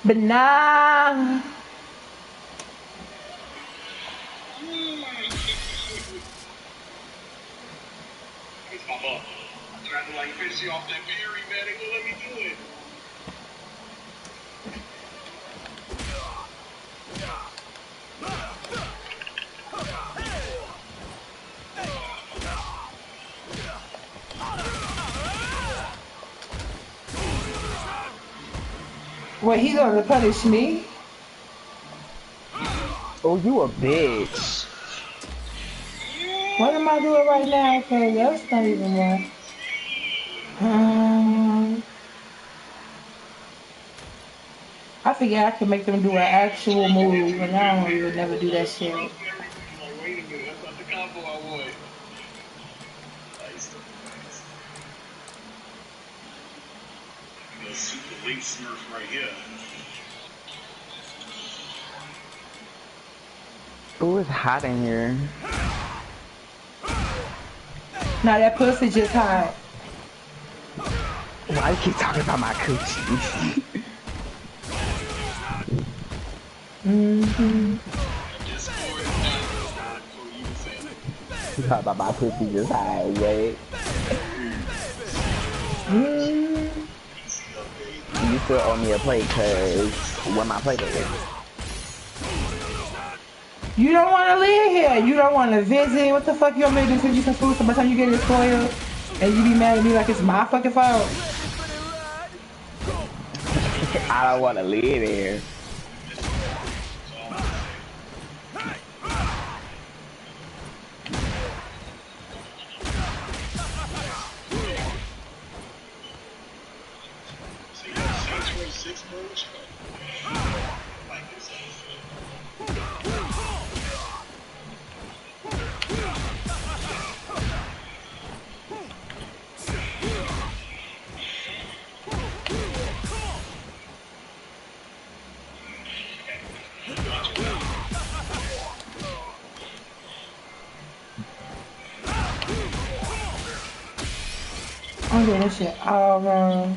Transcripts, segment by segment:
But nah. It's my mom. I'm trying to like finish you off that berry, man. They won't let me do it. What, he gonna punish me? Oh, you a bitch. What am I doing right now? Cause that's not even right. I figured I could make them do an actual move, and I don't even never do that shit. Like, wait a minute, that's not the combo I want. Nice. Gonna shoot the link smurf right here. Ooh, it's hot in here. Now that pussy just hot. Why you keep talking about my coochie? You talk about my coochie just high, wait. You still owe me a plate, cause where my plate is. You don't want to live here. You don't want to visit. What the fuck you want me to do? Send you some food so by the time you get it spoiled and you be mad at me like it's my fucking fault? I don't want to live there. I'm doing this shit all wrong.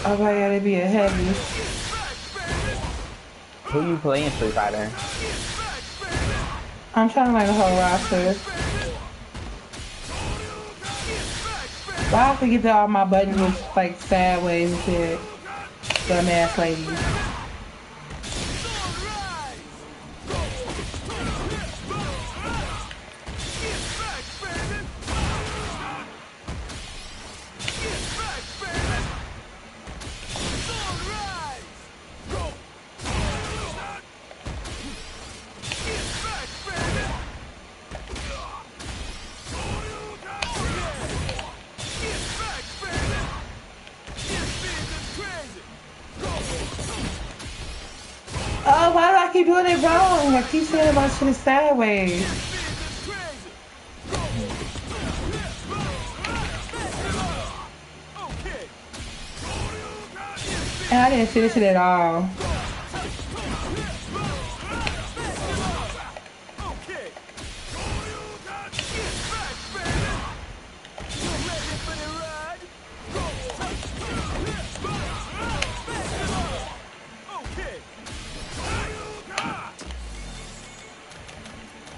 Oh my god, it be a heavy. Who you playing Street Fighter? I'm trying to learn the whole roster. Why I have to get to all my buttons was like sideways and shit. Dumbass lady. Oh, why do I keep doing it wrong? I keep saying my shit is sideways. And I didn't finish it at all.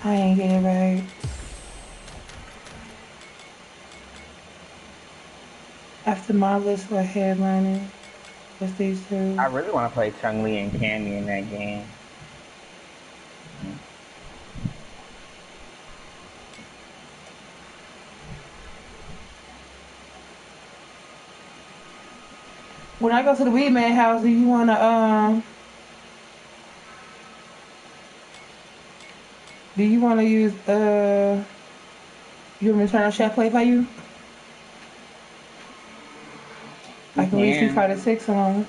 I ain't get it right. After Marvelous or Headliner, what's these two? I really want to play Chun-Li and Cammy in that game. When I go to the Weed Man house, do you wanna use you want me to turn on Chef Play for you? I can reach you 5 to 6 on.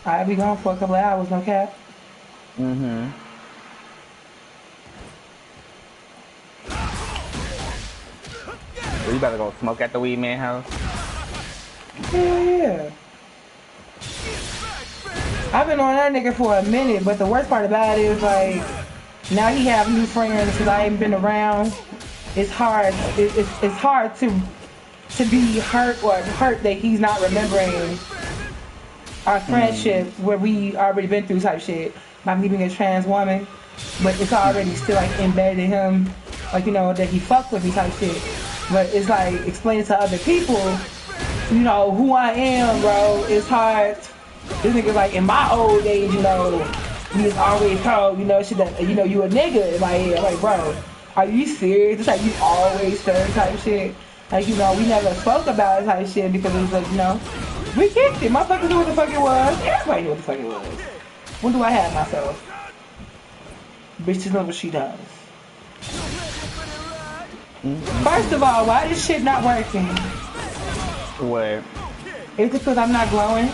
I'll be gone for a couple of hours, no cap. Mm-hmm. So you better go smoke at the Weed Man house? Hell yeah. I've been on that nigga for a minute, but the worst part about it is like, now he have new friends because I ain't been around. It's hard. It's hard to be hurt or hurt that he's not remembering our friendship where we already been through type shit by me being a trans woman, but it's already still like embedded in him, like, you know, that he fucked with me type shit. But it's like explaining to other people, you know, who I am, bro. It's hard. This nigga like in my old age, you know, he was always told, you know, shit that, you know, you a nigga in my head. I'm like, bro, are you serious? It's like you always said type shit. Like, you know, we never spoke about it type shit because it was like, you know, we kicked it. Motherfuckers knew what the fuck it was. Everybody knew what the fuck it was. When do I have myself? Bitch just knows what she does. First of all, why this shit not working? What? Is it because I'm not glowing?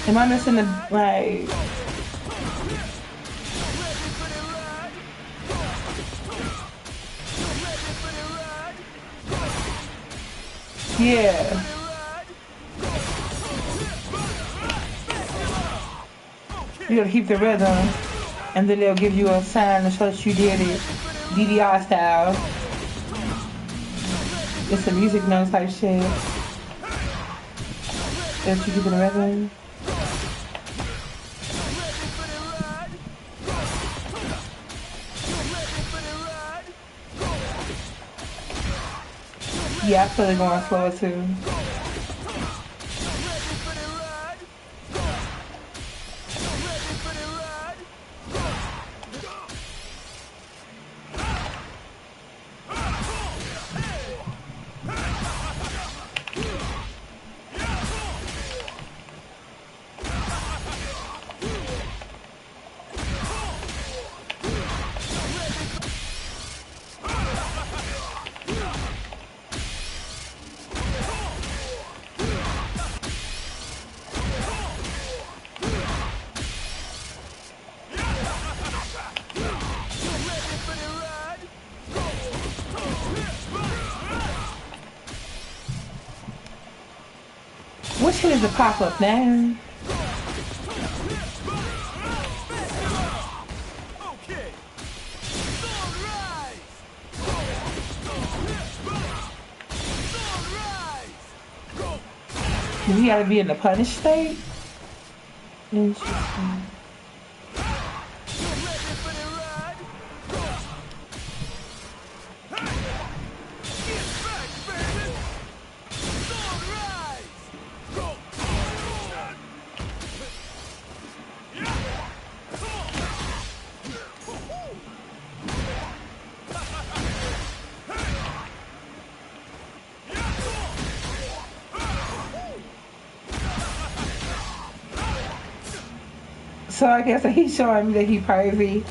Am I missing the, like... Yeah. You gotta keep the rhythm, and then they'll give you a sign to show that you did it, DDR style. It's a music notes type shit. That you keep the rhythm. Yeah, I feel it going slower too. What shit is the pop-up now? We gotta be in the punished state? Interesting. So I guess he's showing me that he pervy.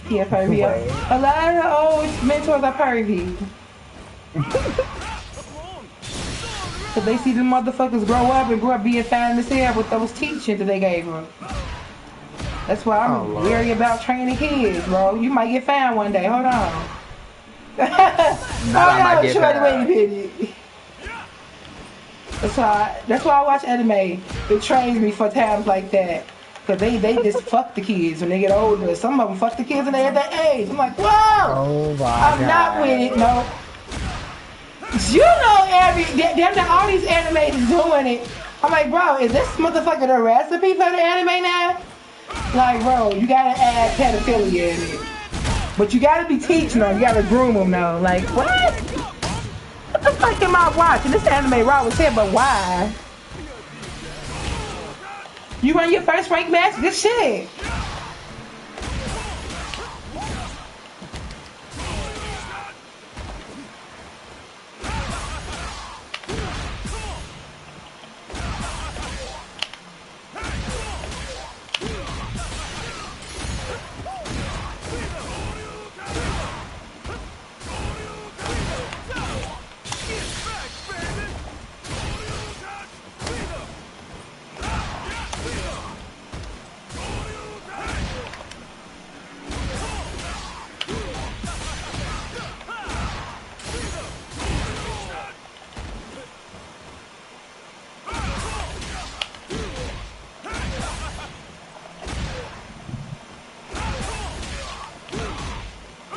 He a pervy. A lot of old mentors are pervy. Cause they see the motherfuckers grow up and grow up being fine as hell with those teachings that they gave them. That's why I'm worried about training kids, bro. You might get found one day. Hold on. Hold on, shorty, wait a minute. That's why I watch anime. It trains me for times like that. Cause they just fuck the kids when they get older. Some of them fuck the kids when they at that age. I'm like, whoa! Oh my I'm God. not with it, no. You know, all these animes is doing it. I'm like, bro, is this motherfucker the recipe for the anime now? Like, bro, you gotta add pedophilia in it. But you gotta be teaching them. You gotta groom them, though. Like, what? What the fuck am I watching? This anime raw was here, but why? You run your first rank match? Good shit.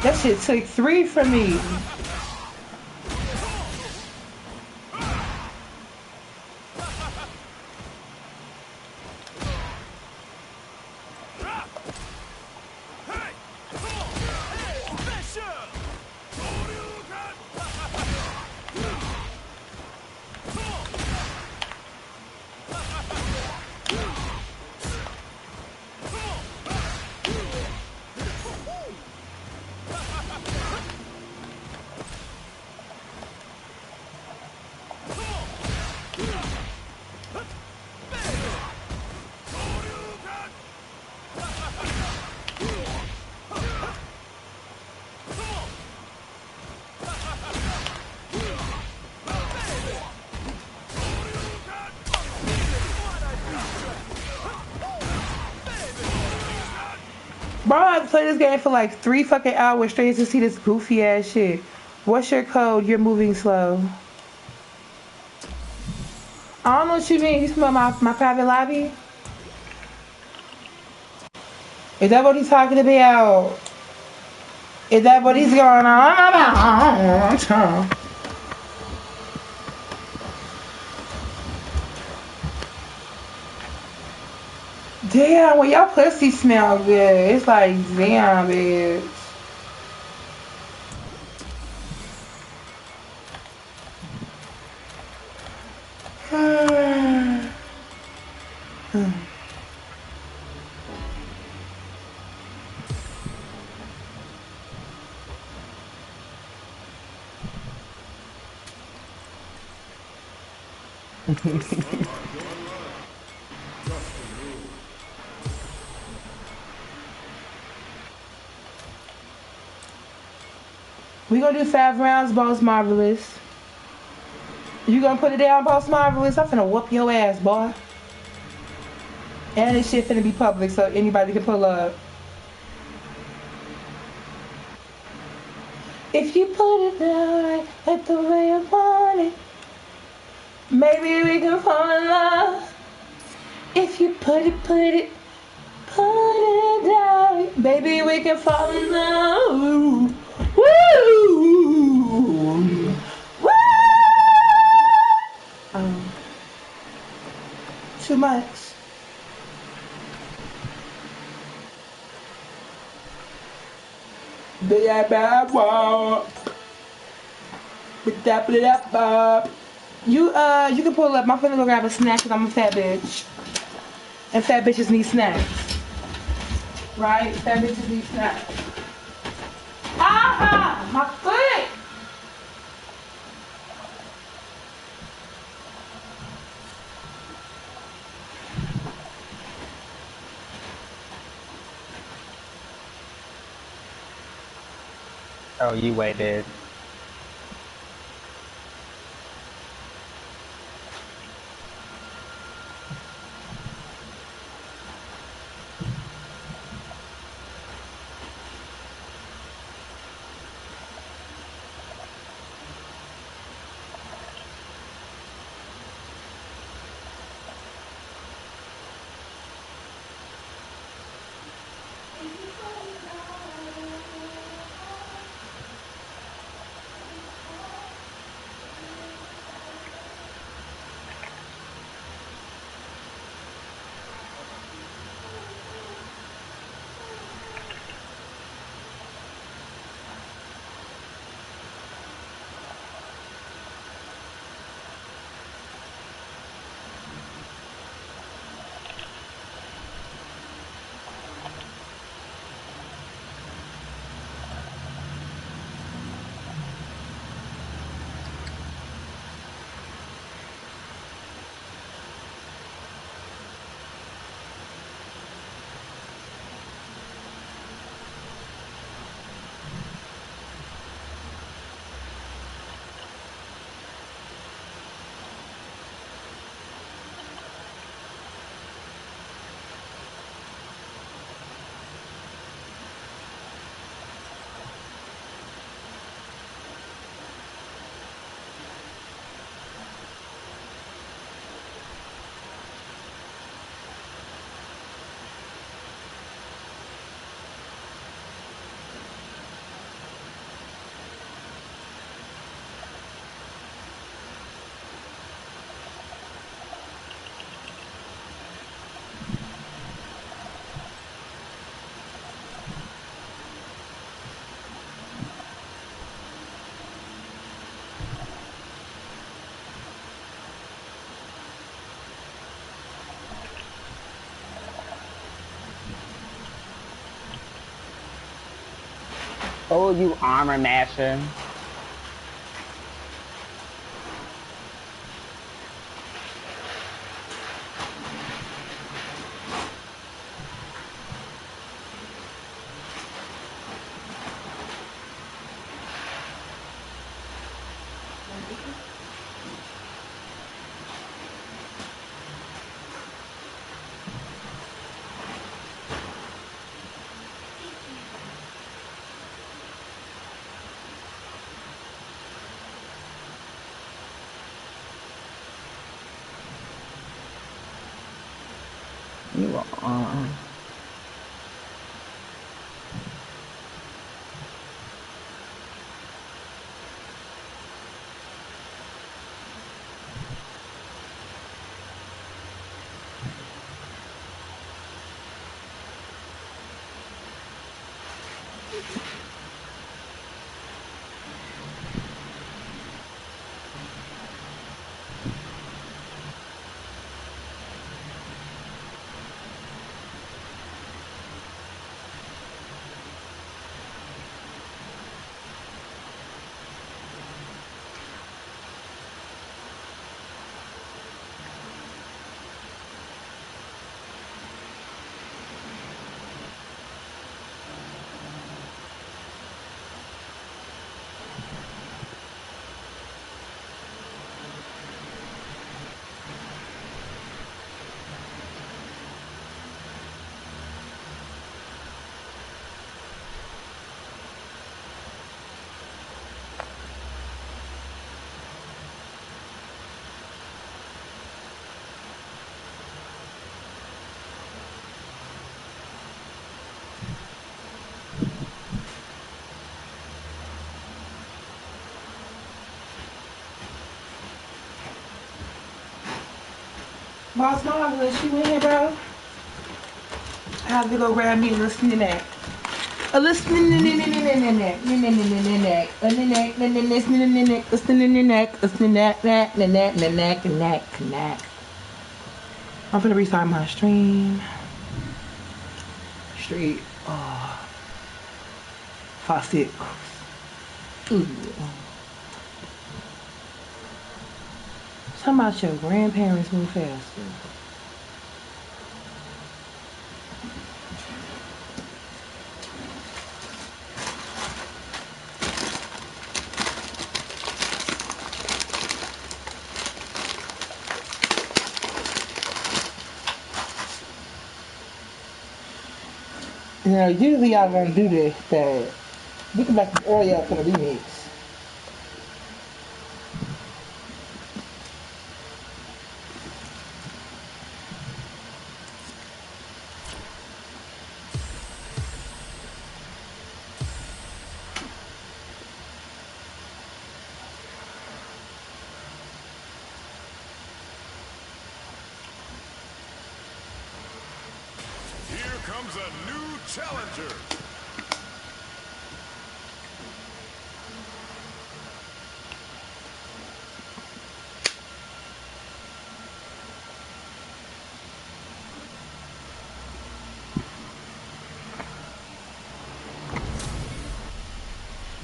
That shit took 3 from me. Bro, I played this game for like 3 fucking hours straight to see this goofy ass shit. What's your code? You're moving slow. I don't know what you mean. You smell my private lobby? Is that what he's talking about? Is that what he's going on about? Damn, well, your pussy smell good. It's like, damn, bitch. We gonna do 5 rounds, Boss Marvelous. You gonna put it down, Boss Marvelous? I'm finna whoop your ass, boy. And this shit finna be public so anybody can pull up. If you put it down right, like the way I want it, maybe we can fall in love. If you put it down, baby, we can fall in love. Woo! Woo! Too much. You can pull up. I'm finna go grab a snack because I'm a fat bitch. And fat bitches need snacks. Right? Fat bitches need snacks. Aha! My foot! Oh, you waited. Oh, you armor masher. You are. Boss Marvelous, you in here, bro? I have to go grab me a little snack. A little snack. I'm finna restart my stream. Straight. Faucet. Ooh. Talking about your grandparents move faster. You know, usually y'all gonna do this, but we can make the oil for the remix. Here comes a new challenger.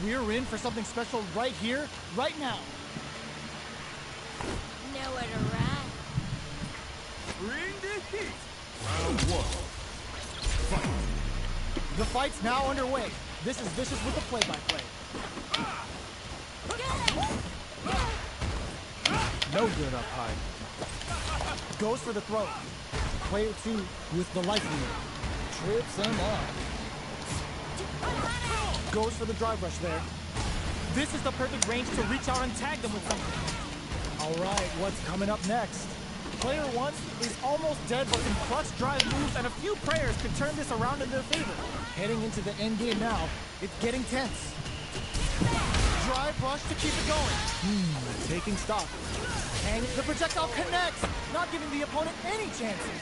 We're in for something special right here, right now. Nowhere to run. Bring the heat. Round one. Fight. The fight's now underway. This is Vicious with the play-by-play. No good up high. Goes for the throw. Player 2 with the life lead. Trips him up. Goes for the drive rush there. This is the perfect range to reach out and tag them with something. All right, what's coming up next? Player 1 is almost dead, but some clutch drive moves and a few prayers could turn this around in their favor. Heading into the end game now, it's getting tense. Drive rush to keep it going. Taking stock. And the projectile connects, not giving the opponent any chances.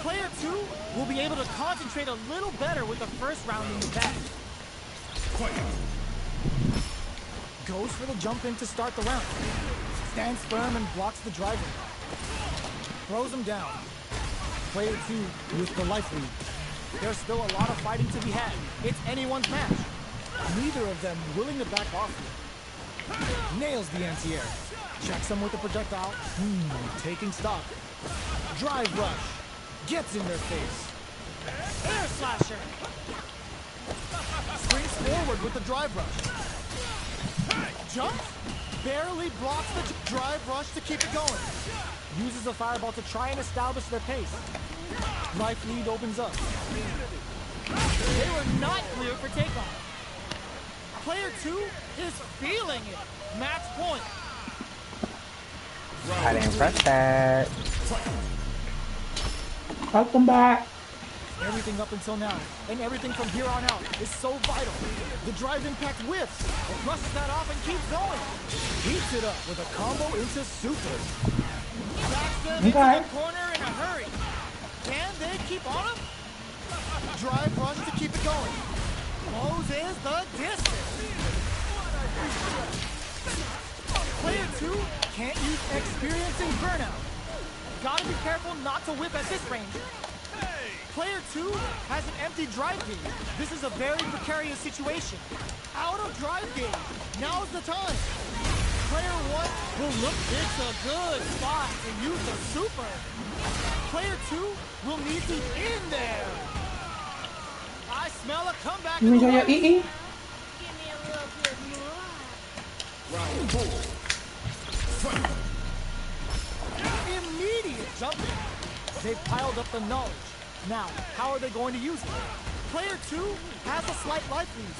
Player 2 will be able to concentrate a little better with the first round in the bag. Goes for the jump in to start the round. Stands firm and blocks the driver. Throws him down. Player 2 with the life lead. There's still a lot of fighting to be had. It's anyone's match. Neither of them willing to back off here. Nails the anti-air. Checks him with the projectile. Taking stock. Drive rush. Gets in their face. Air slasher. Springs forward with the drive rush. Jumps. Barely blocks the drive rush to keep it going. Uses a fireball to try and establish their pace. Life lead opens up. They were not clear for takeoff. Player 2 is feeling it. Match point. I didn't press that. Welcome back. Everything up until now, and everything from here on out, is so vital. The drive impact whiffs, it brushes that off and keeps going. Heats it up with a combo into super. Backs them into the corner in a hurry. Can they keep on him? Drive rush to keep it going. Closes the distance. Player 2 can't use experiencing burnout. Gotta be careful not to whip at this range. Player 2 has an empty drive gauge. This is a very precarious situation. Out of drive gauge. Now's the time. Player 1 will look. It's a good spot to use the super. Player 2 will need to in there. I smell a comeback. You enjoy your eating? Give me a little bit more. Round 4. Fight. Immediate jumping. They've piled up the knowledge. Now, how are they going to use it? Player 2 has a slight life lead.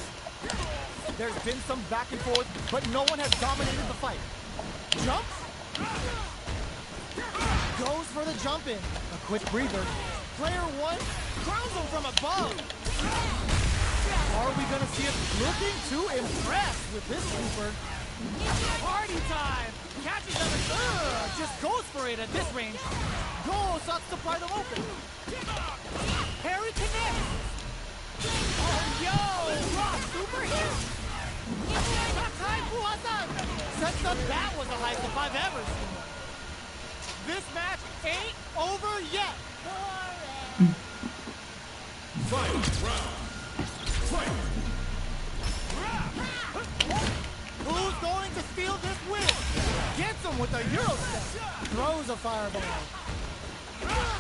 There's been some back and forth, but no one has dominated the fight. Jumps. Goes for the jump in. A quick breather. Player 1 crowns him from above. Are we going to see it looking to impress with this super? Party time! Catches them and just goes for it at this range. Goal sucks to pry them open. Harry connects. Oh, yo! Raw super hit! Sets up, that was the highest I've ever seen. This match ain't over yet. Fight. Round. Fight. Who's going to steal this win? Gets him with a Euro step. Throws a fireball.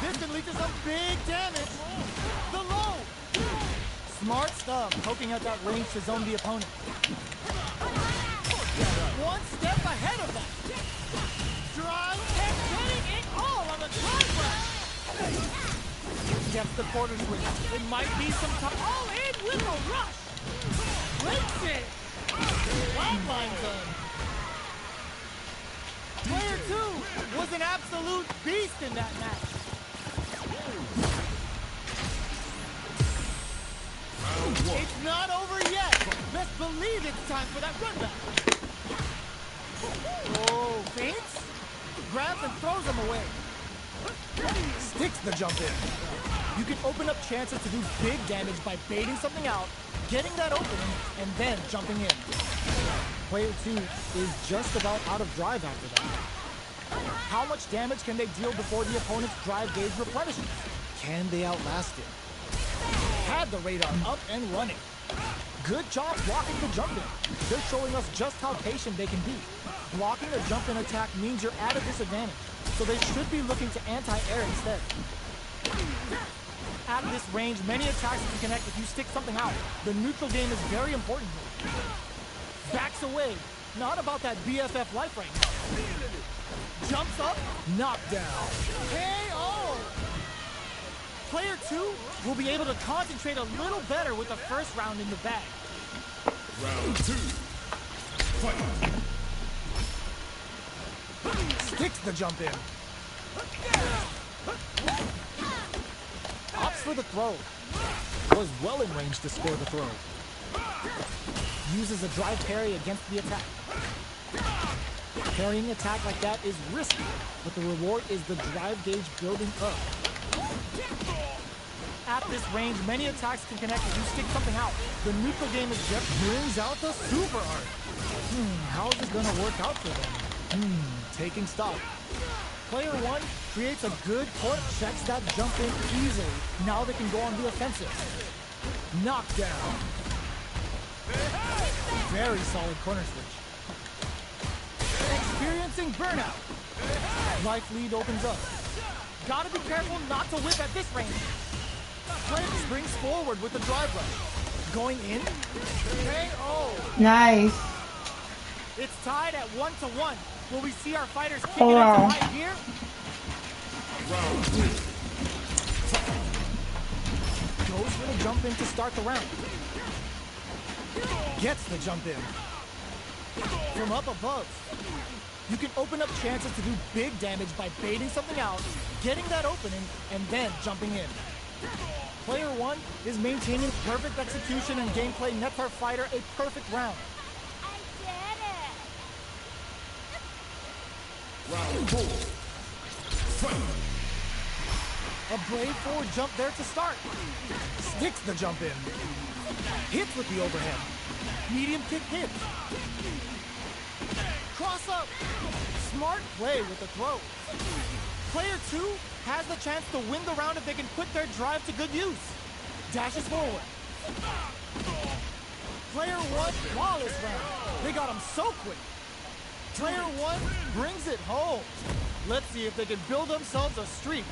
This can lead to some big damage. The low. Smart stuff, poking out that range to zone the opponent. One step ahead of them. Drive and getting it all on the drive rush. Gets the quarter swing. It might be some time. All in with a rush. Links it. Flatline zone. Player 2 was an absolute beast in that match. It's not over yet. Best believe it's time for that run back. Oh, feints? Grabs and throws him away. Sticks the jump in. You can open up chances to do big damage by baiting something out, getting that opening, and then jumping in. Player 2 is just about out of drive after that. How much damage can they deal before the opponent's drive gauge replenishes? Can they outlast it? Had the radar up and running. Good job blocking the jump in. They're showing us just how patient they can be. Blocking a jump in attack means you're at a disadvantage, so they should be looking to anti-air instead. At this range, many attacks can connect if you stick something out. The neutral game is very important here. Backs away. Not about that BFF life right now. Jumps up. Knockdown. KO. Player 2 will be able to concentrate a little better with the first round in the bag. Round 2. Fight. Sticks the jump in. Opts for the throw. Was well in range to score the throw. Uses a drive parry against the attack. Parrying attack like that is risky, but the reward is the drive gauge building up. At this range, many attacks can connect if you stick something out. The neutral game is just brings out the super art. How is this gonna work out for them? Taking stock. Player 1 creates a good court, checks that jump in easily. Now they can go on the offensive. Knockdown. Very solid corner switch. Experiencing burnout. Life lead opens up. Gotta be careful not to whip at this range. Player springs forward with the drive rush. Going in. KO. Nice. It's tied at 1-1. Will we see our fighters kick it Hold into on. high gear? Goes for the jump in to start the round. Gets the jump in. From up above, you can open up chances to do big damage by baiting something out, getting that opening, and then jumping in. Player 1 is maintaining perfect execution and gameplay nets our fighter a perfect round. I did it. Round 4. Fight. A brave forward jump there to start. Sticks the jump in. Hits with the overhead. Medium kick hits. Cross up. Smart play with the throw. Player 2 has the chance to win the round if they can put their drive to good use. Dashes forward. Player 1, flawless round. They got him so quick. Player 1 brings it home. Let's see if they can build themselves a streak.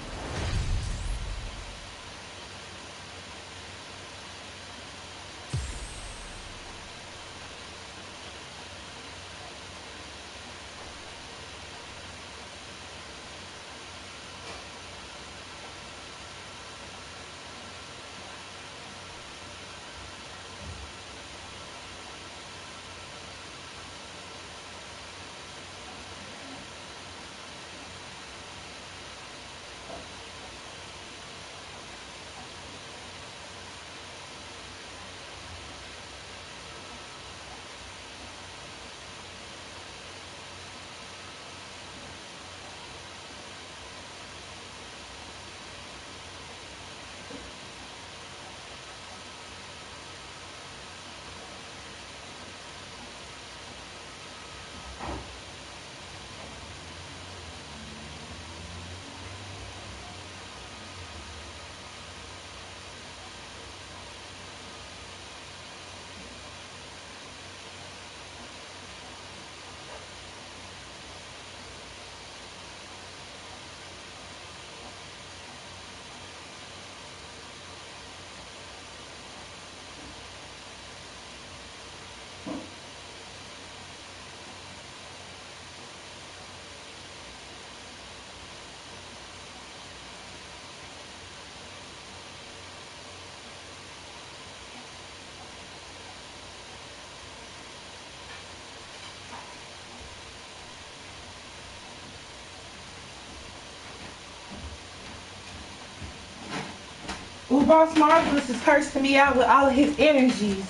Ooh, Boss Marvelous is cursing me out with all of his energies.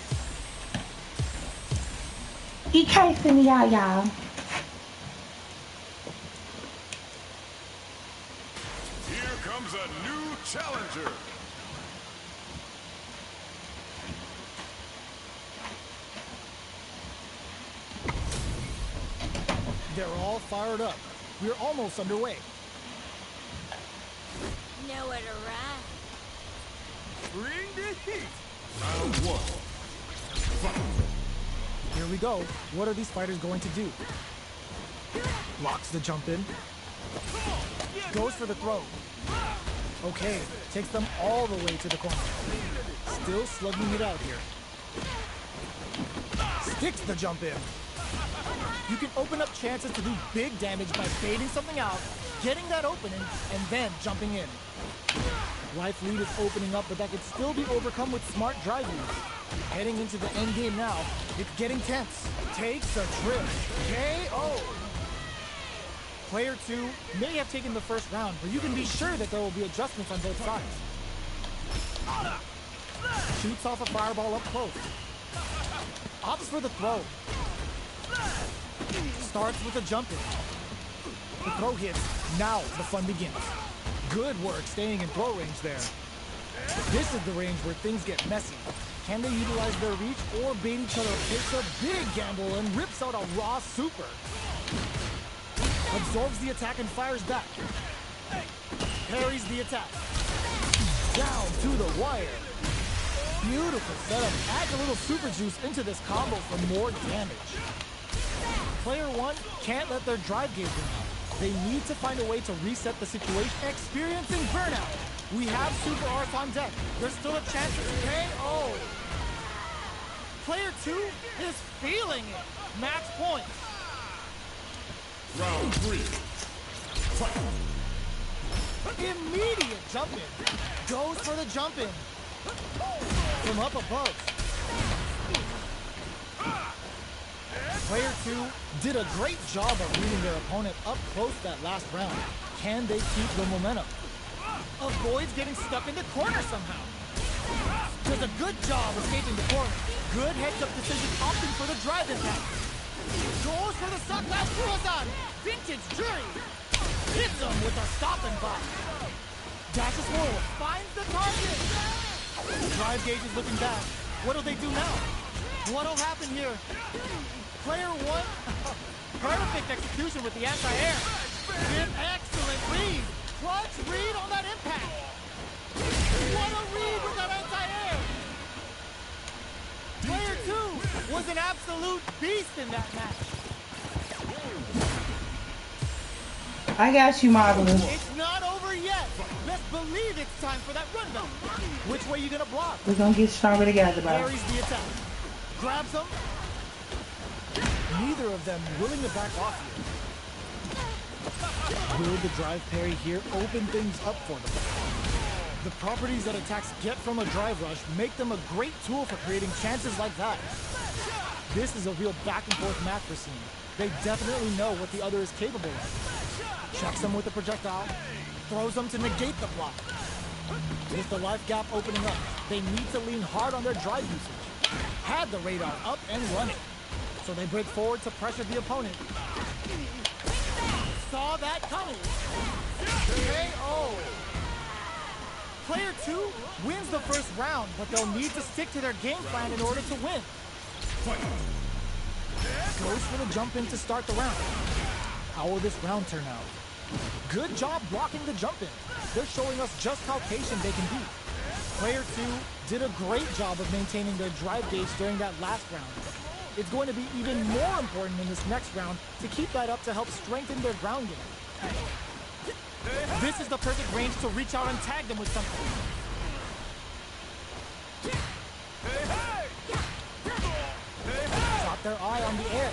He cursing me out, y'all. Here comes a new challenger. They're all fired up. We're almost underway. Nowhere to run. Bring the heat. Round 1. Fight. Here we go. What are these fighters going to do? Blocks the jump in. Goes for the throw. Okay, takes them all the way to the corner. Still slugging it out here. Sticks the jump in. You can open up chances to do big damage by baiting something out, getting that opening, and then jumping in. Life lead is opening up, but that could still be overcome with smart drive use. Heading into the end game now, it's getting tense. Takes a trip. KO. Player 2 may have taken the first round, but you can be sure that there will be adjustments on both sides. Shoots off a fireball up close. Opts for the throw. Starts with a jump in. The throw hits. Now the fun begins. Good work staying in throw range there. This is the range where things get messy. Can they utilize their reach or bait each other? Takes a big gamble and rips out a raw super. Absorbs the attack and fires back. Parries the attack. Down to the wire. Beautiful setup. Add a little super juice into this combo for more damage. Player 1 can't let their drive gauge run out. They need to find a way to reset the situation. Experiencing burnout. We have super arts on deck. There's still a chance to KO. Player 2 is feeling it. Match point. Round 3. Fight. Immediate jump in. Goes for the jump in. From up above. Player 2 did a great job of reading their opponent up close that last round. Can they keep the momentum? Avoids getting stuck in the corner somehow. Does a good job escaping the corner. Good heads-up decision opting for the drive impact. Goes for the Sakai Furazan. Vintage Jury. Hits him with a stop and block. Dashes forward. Finds the target. Drive gauge is looking bad. What'll they do now? What'll happen here? Player 1. Perfect execution with the anti-air. An excellent read. Clutch read on that impact. What a read with that anti-air. Player 2 was an absolute beast in that match. I got you, Marvelous. It's not over yet. Let's believe it's time for that run back. Which way you gonna block? We're gonna get stronger together, bro. Parries the attack. Grabs him. Neither of them willing to back off here. Will the drive parry here open things up for them? The properties that attacks get from a drive rush make them a great tool for creating chances like that. This is a real back and forth match we're seeing. They definitely know what the other is capable of. Checks him with the projectile, throws him to negate the block. With the life gap opening up, they need to lean hard on their drive usage. Had the radar up and running, so they break forward to pressure the opponent. Saw that coming. KO. Player 2 wins the first round, but they'll need to stick to their game plan in order to win. Goes for the jump in to start the round. How will this round turn out? Good job blocking the jump in. They're showing us just how patient they can be. Player 2 did a great job of maintaining their drive gauge during that last round. It's going to be even more important in this next round to keep that up to help strengthen their ground game. This is the perfect range to reach out and tag them with something. Drop their eye on the air.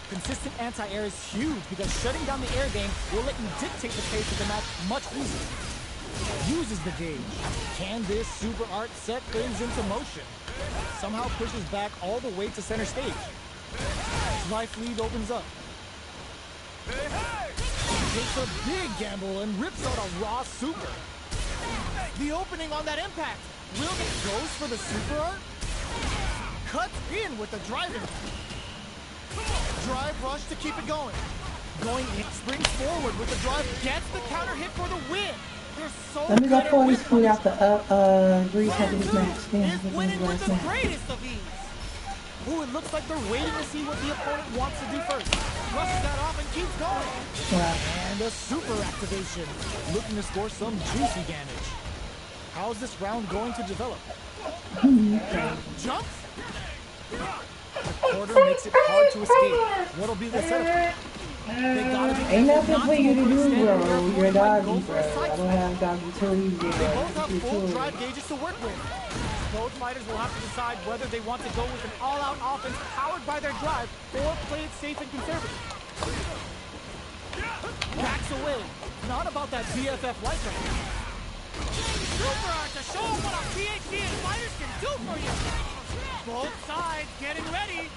Consistent anti-air is huge because shutting down the air game will let you dictate the pace of the match much easier. Uses the gauge. Can this super art set things into motion? Somehow pushes back all the way to center stage. Life lead opens up. Takes a big gamble and rips out a raw super. The opening on that impact. Will it goes for the super art? Cuts in with the drive impact. Drive rush to keep it going. Going in, springs forward with the drive, gets the counter hit for the win. They're so Let me go good pour at this food out the grease Player after this 2 match. Damn, is this winning is with last the match. greatest of ease. Ooh, it looks like they're waiting to see what the opponent wants to do first. Brushes that off and keeps going. Wow. And a super activation. Looking to score some juicy damage. How's this round going to develop? Jumps. The quarter makes it hard to escape. What'll be the setup? They gotta be Ain't careful nothing not for to you to do, overextend bro. their You're a opponent might go doggy, for bro. a side I don't have doggy tools They yet. both have full drive gauges to work with. Both fighters will have to decide whether they want to go with an all-out offense powered by their drive or play it safe and conservative. Backs away. Not about that BFF life right now. Super art to show them what a PhD and fighters can do for you. Both sides getting ready.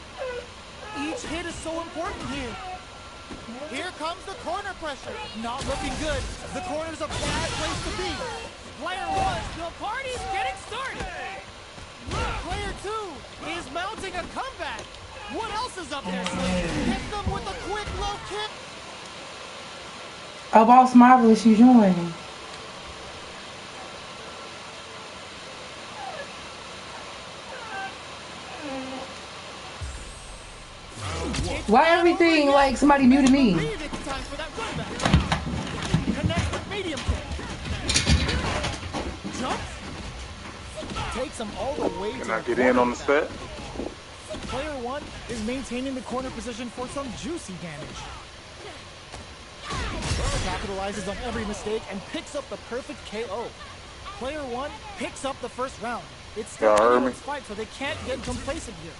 Each hit is so important here. Here comes the corner pressure. Not looking good. The corner's a bad place to be. Player 1, the party's getting started. Player 2 is mounting a comeback. What else is up there, Slim? Hit them with a quick low kick. Oh, Boss Marvelous, you joined. Why everything like somebody muted me? It's time for that run back. Connects with medium kick. Jumps. Takes him all the way to Can I the get in on the corner. set? Player 1 is maintaining the corner position for some juicy damage. Capitalizes on every mistake and picks up the perfect KO. Player 1 picks up the first round. It's still Y'all heard me? anyone's fight, so they can't get complacent here.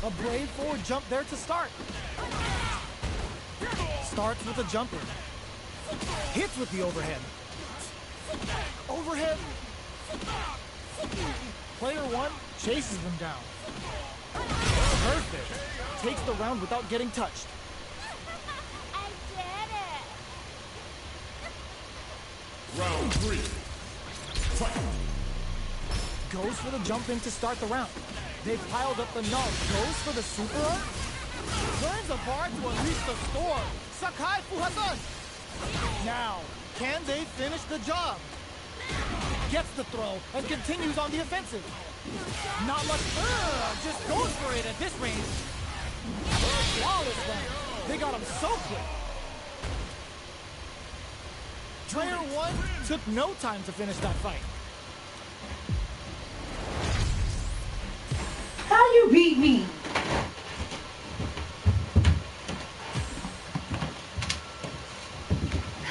A brave forward jump there to start. Starts with a jumper. Hits with the overhead. Overhead. Player 1 chases them down. Perfect. Takes the round without getting touched. I did it. Round 3. Fight. Goes for the jump in to start the round. They've piled up the knobs. Goes for the super arm. Turns a bar to unleash the storm. Sakai Fuhatan. Now, can they finish the job? Gets the throw and continues on the offensive. Not much. Just goes for it at this range. Flawless run. They got him so quick. Player 1 took no time to finish that fight. How you beat me?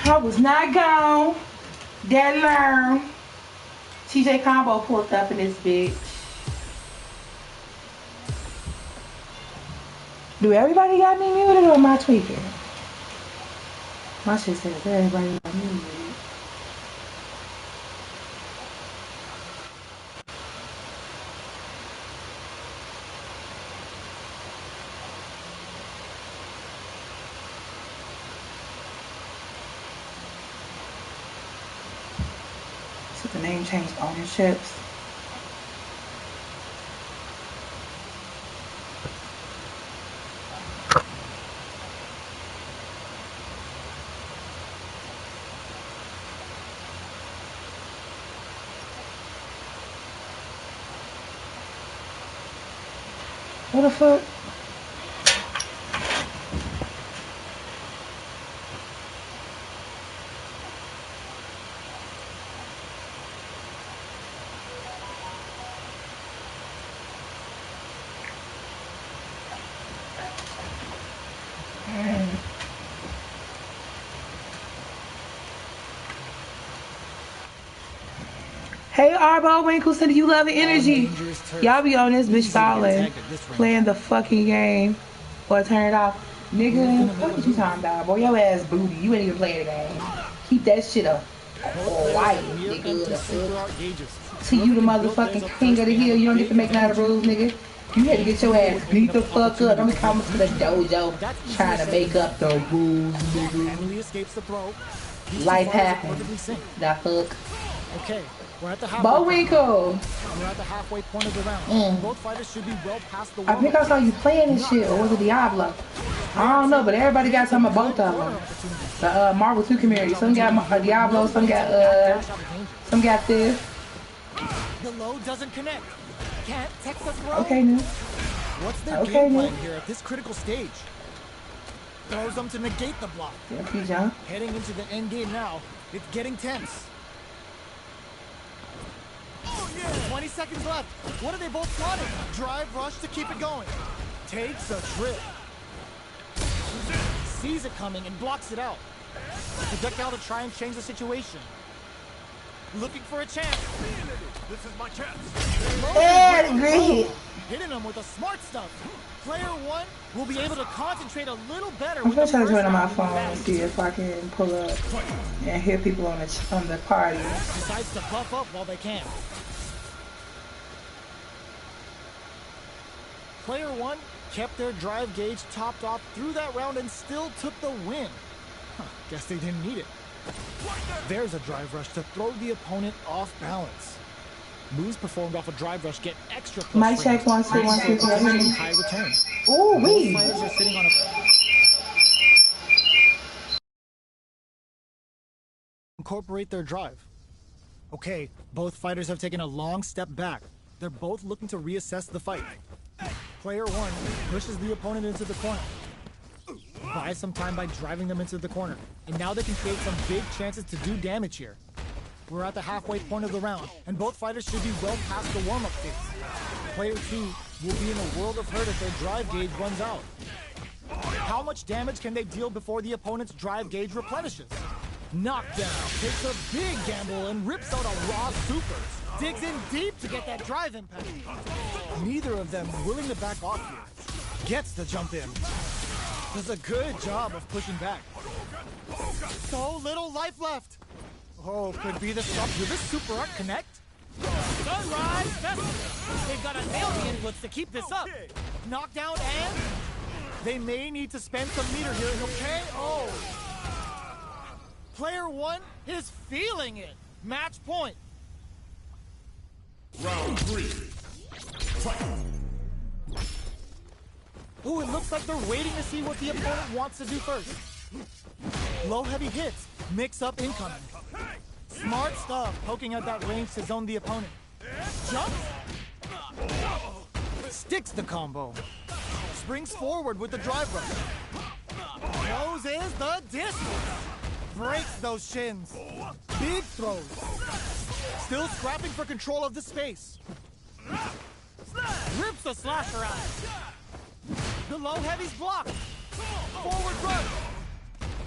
I was not gone. That learn. TJ Combo pulled up in this bitch. Do everybody got me muted or am I tweaking? My shit says everybody got me muted. So the name changed ownerships. What the fuck? Hey Arbo, Winkle, Cindy, you love the energy. Y'all be on this bitch stalling, playing the fucking game, or turn it off. Nigga, what you talking about? Boy, your ass booty. You ain't even playing the game. Keep that shit up. Quiet, nigga. To you, the motherfucking king of the hill. You don't get to make none of the rules, nigga. You had to get your ass beat the fuck up. Don't be coming to the dojo trying to make up the rules, nigga. Life happens. The fuck. Okay, we're at the halfway Bo Winkle. We're at the halfway point of the round. Both fighters should be well past the I think I saw you playing this shit, or was it Diablo? I don't know, but everybody got some of both of them. The Marvel 2 community. Some got Diablo, some got this. The low doesn't connect. Can't text us throw. Okay, now. What's their game plan here at this critical stage? Throws them to negate the block. Yeah, heading into the end game now. It's getting tense. Oh yeah! 20 seconds left. What are they both plotting? Drive rush to keep it going. Takes a trip. Sees it coming and blocks it out. Projectile to try and change the situation. Looking for a chance. This is my chance. Hitting him with the smart stuff. Player 1 will be able to concentrate a little better. I'm gonna try to join on my phone and see if I can pull up and hear people on the party. Decides to buff up while they can. Player 1 kept their drive gauge topped off through that round and still took the win. Guess they didn't need it. There's a drive rush to throw the opponent off balance. Moves performed off a drive rush get extra plus. Mic check 1 2 1 2 3. High return. Ooh wee. Fighters are sitting on a incorporate their drive. Okay, both fighters have taken a long step back. They're both looking to reassess the fight. Player 1 pushes the opponent into the corner. Buys some time by driving them into the corner. And now they can create some big chances to do damage here. We're at the halfway point of the round, and both fighters should be well past the warm-up phase. Player 2 will be in a world of hurt if their drive gauge runs out. How much damage can they deal before the opponent's drive gauge replenishes? Knockdown takes a big gamble and rips out a raw super. Digs in deep to get that drive impact. Neither of them willing to back off here. Gets the jump in. Does a good job of pushing back. So little life left. Oh, could be the stop. Will this super art connect? Sunrise Festival! They've got to nail the inputs to keep this up. Knockdown and... They may need to spend some meter here. Okay? Oh. Player 1 is feeling it. Match point. Round 3. Fight. Ooh, it looks like they're waiting to see what the opponent wants to do first. Low heavy hits. Mix up incoming. Smart stuff, poking at that range to zone the opponent. Jump. Sticks the combo. Springs forward with the drive rush. Closes the distance. Breaks those shins. Big throws. Still scrapping for control of the space. Rips a slasher out. The low heavy's blocked. Forward run.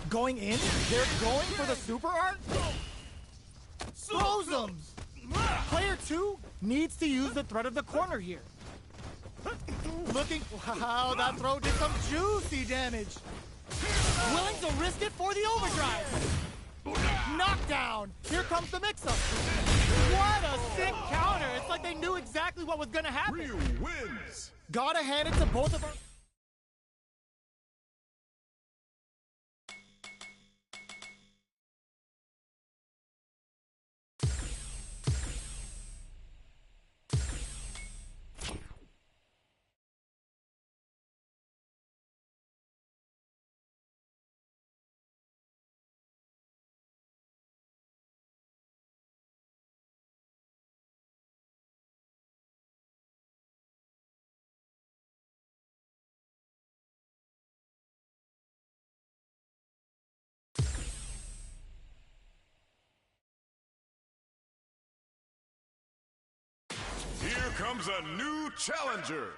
Going in? They're going for the super art? Throws them. Player 2 needs to use the threat of the corner here. Looking... Wow, that throw did some juicy damage. Willing to risk it for the overdrive. Knockdown. Here comes the mix-up. What a sick counter. It's like they knew exactly what was going to happen. Ryu wins. Gotta hand it to both of our... Here comes a new challenger.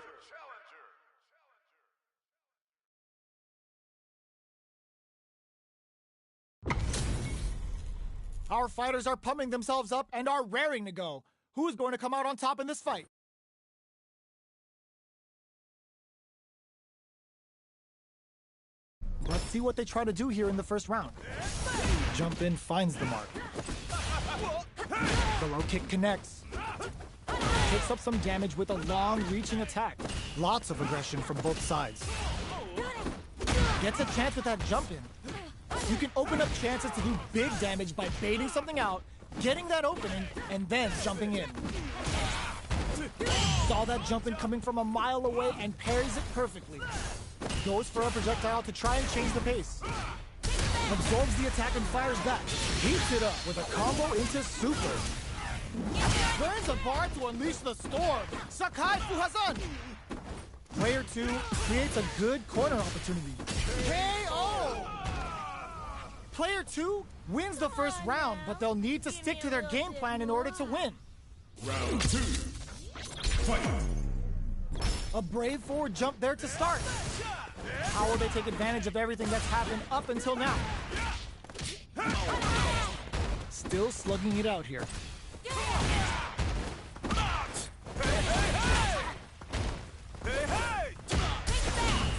Our fighters are pumping themselves up and are raring to go. Who is going to come out on top in this fight? Let's see what they try to do here in the first round. Jump in finds the mark. The low kick connects. Takes up some damage with a long reaching attack. Lots of aggression from both sides. Gets a chance with that jump in. You can open up chances to do big damage by baiting something out, getting that opening, and then jumping in. Saw that jump in coming from a mile away and parries it perfectly. Goes for a projectile to try and change the pace. Absorbs the attack and fires back. Heats it up with a combo into super. Burns a bar to unleash the storm. Sakai Fuhazan! Player 2 creates a good corner opportunity. KO! Player 2 wins the first round, but they'll need to stick to their game plan in order to win. Round 2. Fight. A brave forward jump there to start. How will they take advantage of everything that's happened up until now? Still slugging it out here.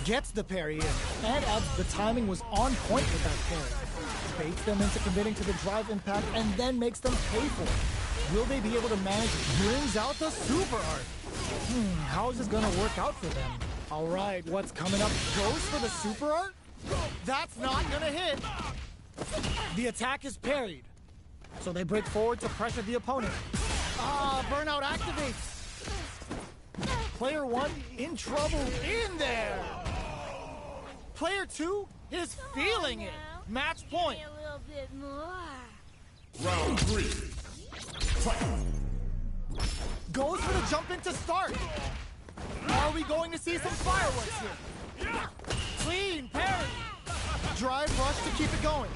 Gets the parry in, and adds the timing was on point with that parry. Baits them into committing to the drive impact and then makes them pay for it. Will they be able to manage? Brings out the super art. How is this gonna work out for them? All right, what's coming up? Goes for the super art? That's not gonna hit. The attack is parried. So they break forward to pressure the opponent. Burnout activates. Player 1 in trouble in there. Player 2 is feeling it. Match point. A little bit more. Round 3. Fight. Goes for the jump in to start. Are we going to see some fireworks here? Clean parry. Drive rush to keep it going.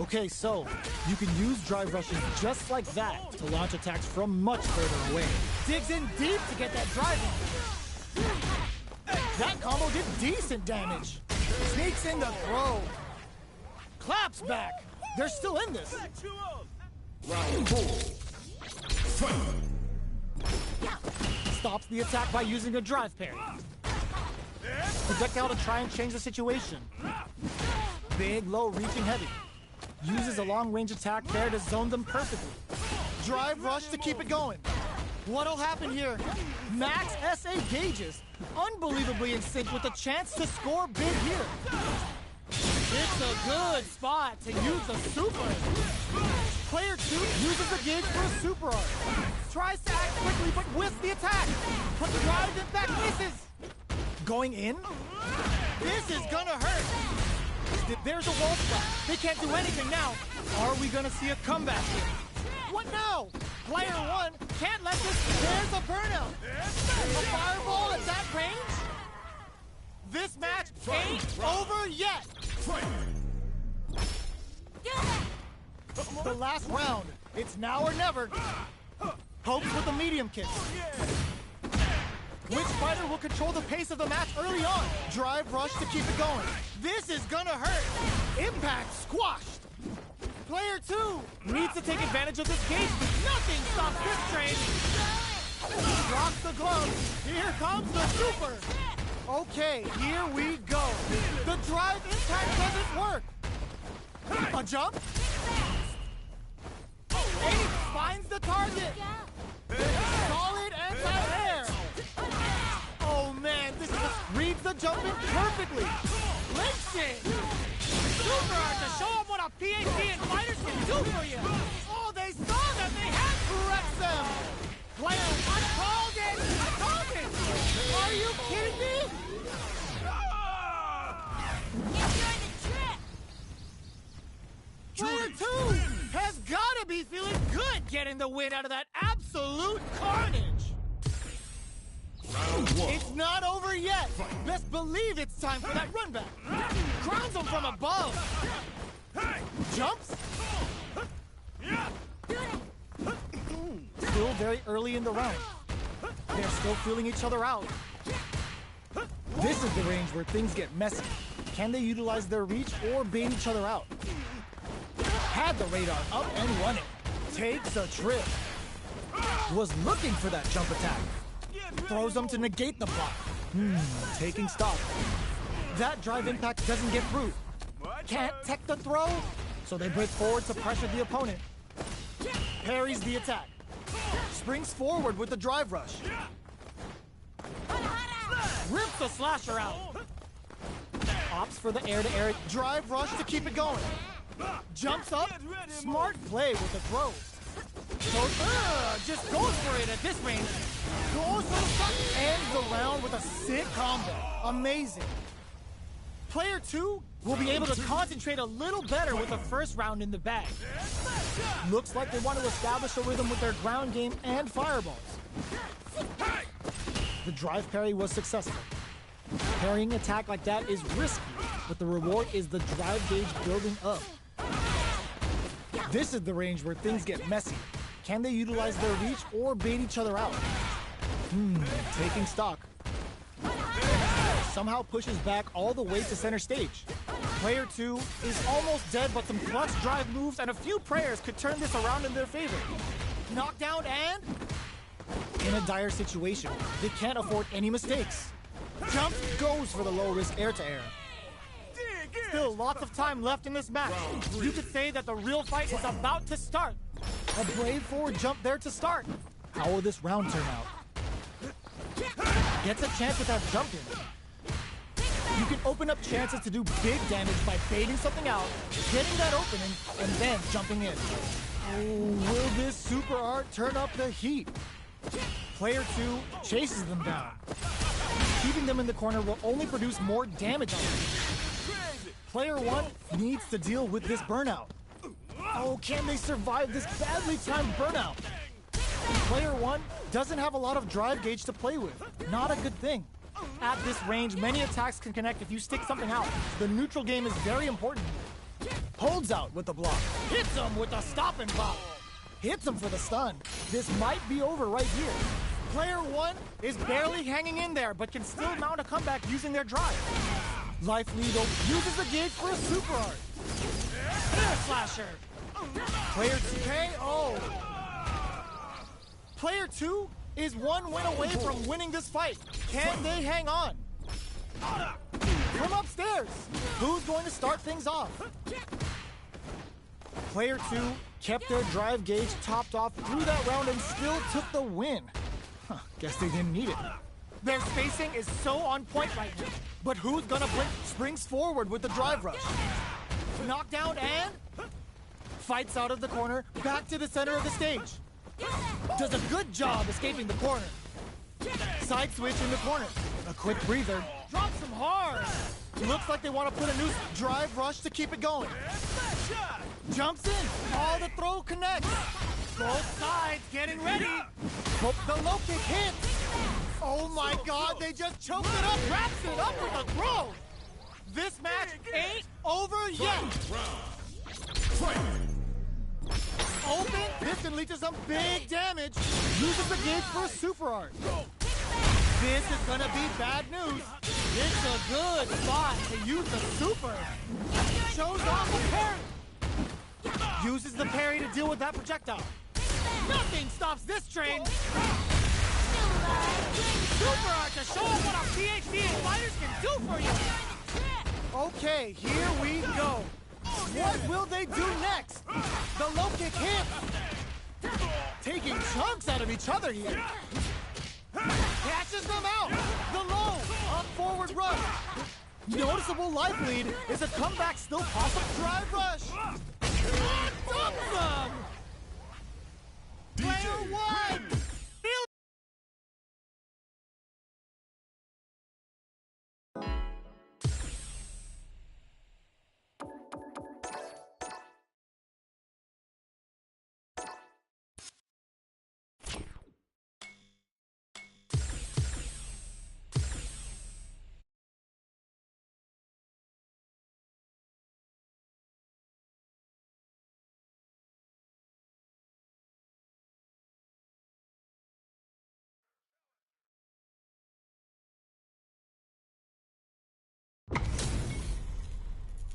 Okay, so you can use drive rushes just like that to launch attacks from much further away. Digs in deep to get that drive in. That combo did decent damage. Sneaks in the throw. Claps back. They're still in this. Round 4. Fight. Stops the attack by using a drive parry. Projectile to try and change the situation. Big, low, reaching heavy. Uses a long-range attack there to zone them perfectly. Drive rush to keep it going. What'll happen here? Max SA gauges. Unbelievably in sync with a chance to score big here. It's a good spot to use a super. Player 2 uses the gauge for a super art. Tries to act quickly but whiffs the attack. But drive impact misses. Going in? This is gonna hurt. There's a wall spot. They can't do anything now. Are we gonna see a comeback here? What now? Player 1 can't let this. There's a burnout. A fireball at that range? This match ain't over yet. The last round. It's now or never. Hopes with a medium kick. Which fighter will control the pace of the match early on? Drive rush to keep it going. This is gonna hurt. Impact squashed. Player 2 needs to take advantage of this gauge. Nothing stops this train. Drops the glove. Here comes the super. Okay, here we go. The drive impact doesn't work. A jump. Ace finds the target. Solid anti-air. Oh man, this reads the jump in perfectly. Lynching. Super art to show them what a PhD and fighters can do for you. Oh, they saw that they had to wreck them. Player 1 called it. I called it. Are you kidding me? Enjoy the trip. Player 2 has gotta be feeling good getting the win out of that absolute carnage. Round 1. It's not over yet. Best believe it's time for that run back. Crowns him from above. Jumps. Still very early in the round. They're still feeling each other out. This is the range where things get messy. Can they utilize their reach or bait each other out? Had the radar up and running. Takes a trip. Was looking for that jump attack. Throws them to negate the block. Taking stock. That drive impact doesn't get through. Can't tech the throw, so they break forward to pressure the opponent. Parries the attack. Springs forward with the drive rush. Rips the slasher out. Opts for the air-to-air drive rush to keep it going. Jumps up. Smart play with the throw. Just goes for it at this range. Goes for the shot. Ends the round with a sick combo. Amazing. Player 2 will be able to concentrate a little better with the first round in the bag. Looks like they want to establish a rhythm with their ground game and fireballs. The drive parry was successful. Parrying attack like that is risky, but the reward is the drive gauge building up. This is the range where things get messy. Can they utilize their reach or bait each other out? Taking stock. Somehow pushes back all the way to center stage. Player 2 is almost dead, but some clutch drive moves and a few prayers could turn this around in their favor. Knockdown and... in a dire situation. They can't afford any mistakes. Jump goes for the low-risk air-to-air. Still lots of time left in this match. You could say that the real fight is about to start. A brave forward jump there to start. How will this round turn out? Gets a chance with that jump in. You can open up chances to do big damage by baiting something out, getting that opening, and then jumping in. Oh, will this super art turn up the heat? Player 2 chases them down. Keeping them in the corner will only produce more damage on them. Player 1 needs to deal with this burnout. Oh, can they survive this badly timed burnout? Player 1 doesn't have a lot of drive gauge to play with. Not a good thing. At this range, many attacks can connect if you stick something out. The neutral game is very important. Holds out with the block. Hits him with the stop and pop. Hits him for the stun. This might be over right here. Player 1 is barely hanging in there, but can still mount a comeback using their drive. Life Lead uses the gauge for a super art. Air slasher. Player 2 KO. Player 2 is one win away from winning this fight. Can they hang on? From upstairs, who's going to start things off? Player 2 kept their drive gauge topped off through that round and still took the win. Guess they didn't need it. Their spacing is so on point right now. But who's gonna springs forward with the drive rush? Knockdown and fights out of the corner, back to the center of the stage. Does a good job escaping the corner. Side switch in the corner. A quick breather. Drops him hard. Looks like they want to put a new drive rush to keep it going. Jumps in. Oh, the throw connects. Both sides getting ready. Hope the low kick hits. Oh my God, they just choked it up. Wraps it up with a throw. This match ain't over yet. Open, piston leaches some big damage. Uses the gauge for a super art. This is gonna be bad news. It's a good spot to use the super. Shows off a parry. Uses the parry to deal with that projectile. Nothing stops this train. Super art to show what our PhD fighters can do for you. Okay, here we go. What will they do next? The low kick hits. Taking chunks out of each other here. Catches them out. The low, up forward rush. Noticeable life lead. Is a comeback still possible? Drive rush. Dumps them. Player 1.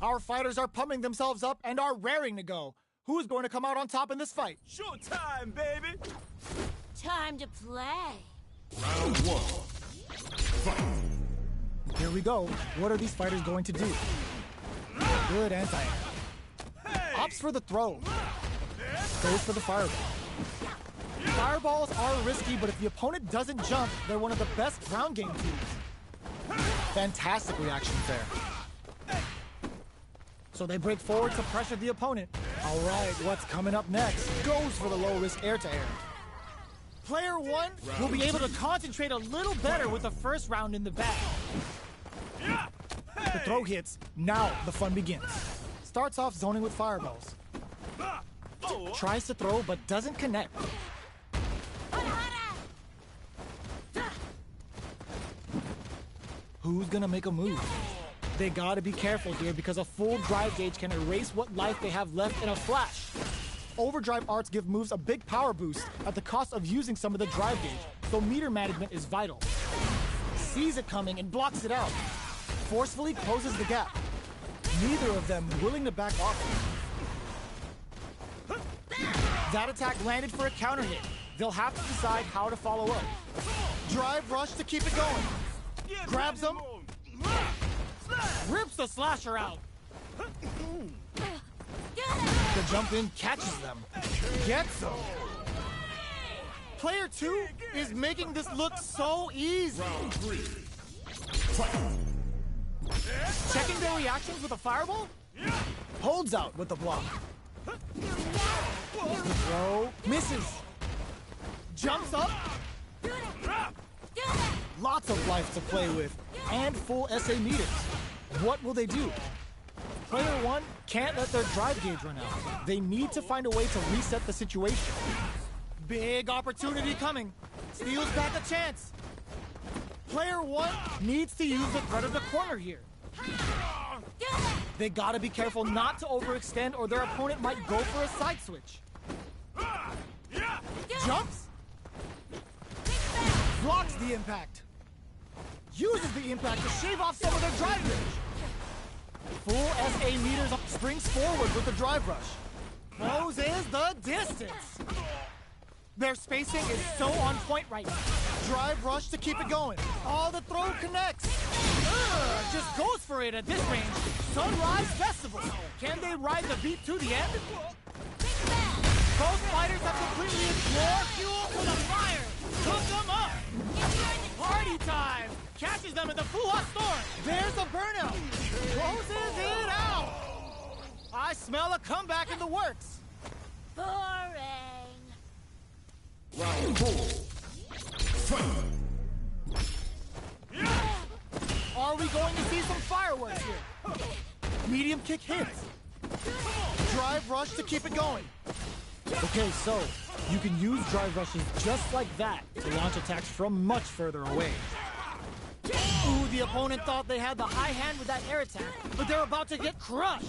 Our fighters are pumping themselves up and are raring to go. Who is going to come out on top in this fight? Showtime, baby! Time to play. Round 1. Fight! Here we go. What are these fighters going to do? Good anti-air. Opts for the throw. Goes for the fireball. Fireballs are risky, but if the opponent doesn't jump, they're one of the best ground game tools. Fantastic reactions there. So they break forward to pressure the opponent. All right, what's coming up next? Goes for the low-risk air-to-air. Player 1 will be able to concentrate a little better with the first round in the bag. The throw hits. Now the fun begins. Starts off zoning with fireballs. Tries to throw, but doesn't connect. Who's gonna make a move? They gotta be careful here because a full drive gauge can erase what life they have left in a flash. Overdrive arts give moves a big power boost at the cost of using some of the drive gauge, so meter management is vital. Sees it coming and blocks it out. Forcefully closes the gap. Neither of them willing to back off. That attack landed for a counter hit. They'll have to decide how to follow up. Drive rush to keep it going. Grabs them. Rips the slasher out. The jump in catches them. Gets them. Player 2 is making this look so easy. Round 3. Checking their reactions with a fireball. Holds out with the block. The throw misses. Jumps up. Lots of life to play with. And full SA meters. What will they do? Player 1 can't let their drive gauge run out. They need to find a way to reset the situation. Big opportunity coming. Steals back a chance. Player 1 needs to use the threat of the corner here. They gotta be careful not to overextend or their opponent might go for a side switch. Jumps. Blocks the impact. Uses the impact to shave off some of their drive range. Full SA meters up, springs forward with the drive rush. Closes the distance. Their spacing is so on point right now. Drive rush to keep it going. Oh, the throw connects. Just goes for it at this range. Sunrise Festival. Can they ride the beat to the end? Both fighters have completely ignored fuel for the fire. Cook them up. Party time. Catches them in the Fuha storm. There's a burnout. Closes it out. I smell a comeback in the works. Boring. Round 4. Fight. Are we going to see some fireworks here? Medium kick hits. Drive rush to keep it going. Okay, so you can use drive rushes just like that to launch attacks from much further away. Ooh, the opponent thought they had the high hand with that air attack, but they're about to get crushed.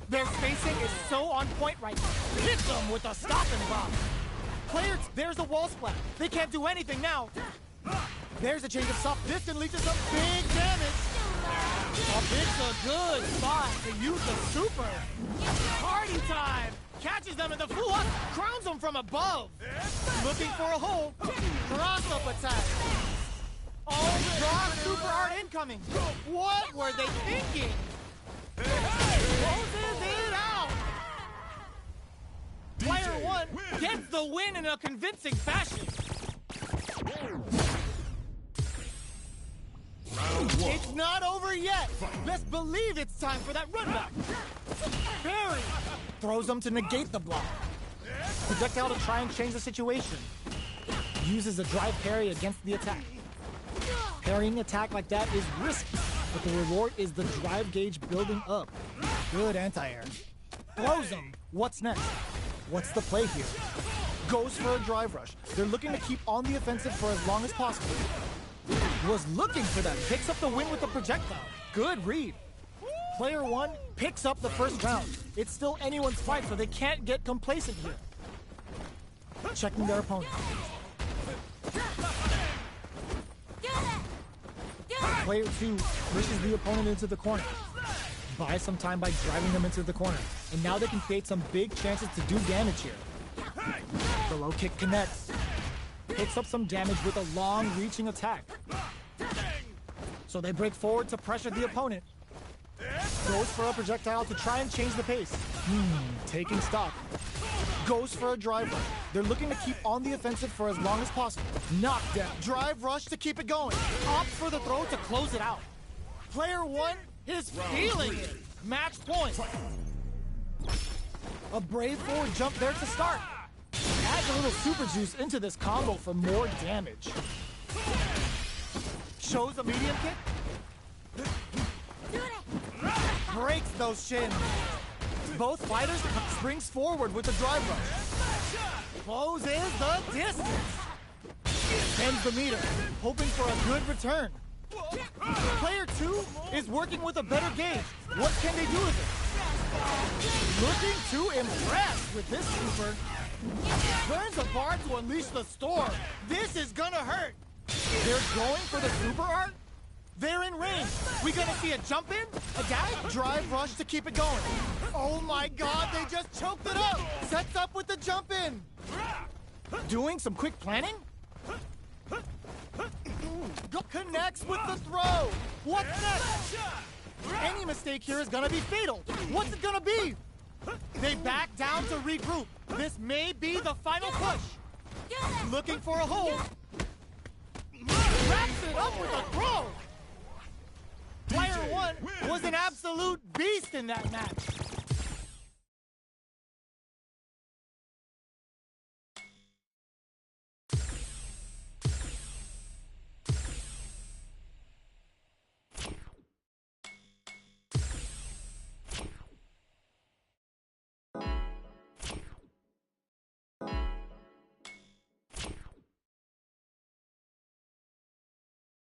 Their spacing is so on point right now. Hit them with a stop and bomb. Players, there's a wall splat. They can't do anything now. There's a change of stop. This can lead to some big damage. It's a good spot to use the super. Party time. Catches them in the full up, crowns them from above. Looking for a hole. Cross-up attack. Oh, draw super art incoming. What were they thinking? Closes it out. Player 1 gets the win in a convincing fashion. It's not over yet. Let's believe it's time for that run back. Barry throws them to negate the block. Projectile to try and change the situation. Uses a drive parry against the attack. Parrying attack like that is risky, but the reward is the drive gauge building up. Good anti-air. Throws them. What's next? What's the play here? Goes for a drive rush. They're looking to keep on the offensive for as long as possible. Was looking for that. Picks up the win with the projectile. Good read. Player 1 picks up the first round. It's still anyone's fight, so they can't get complacent here. Checking their opponent. Player 2 pushes the opponent into the corner. Buys some time by driving them into the corner. And now they can create some big chances to do damage here. The low kick connects. Picks up some damage with a long reaching attack. So they break forward to pressure the opponent. Goes for a projectile to try and change the pace. Taking stock. Goes for a drive rush. They're looking to keep on the offensive for as long as possible. Knockdown. Drive rush to keep it going. Opts for the throw to close it out. Player 1 is feeling it. Match point. A brave forward jump there to start. Adds a little super juice into this combo for more damage. Shows a medium kick. Breaks those shins. Both fighters springs forward with the drive rush. Closes the distance. Bends the meter, hoping for a good return. Player 2 is working with a better gauge. What can they do with it? Looking to impress with this super. Burns a bar to unleash the storm. This is gonna hurt. They're going for the super art? They're in range. We gonna see a jump in? A dash? Drive rush to keep it going. Oh my god, they just choked it up! Sets up with the jump in. Doing some quick planning? Connects with the throw. What's next? Any mistake here is gonna be fatal. What's it gonna be? They back down to regroup. This may be the final push. Looking for a hole. Wraps it up with a throw. Player 1 was an absolute beast in that match.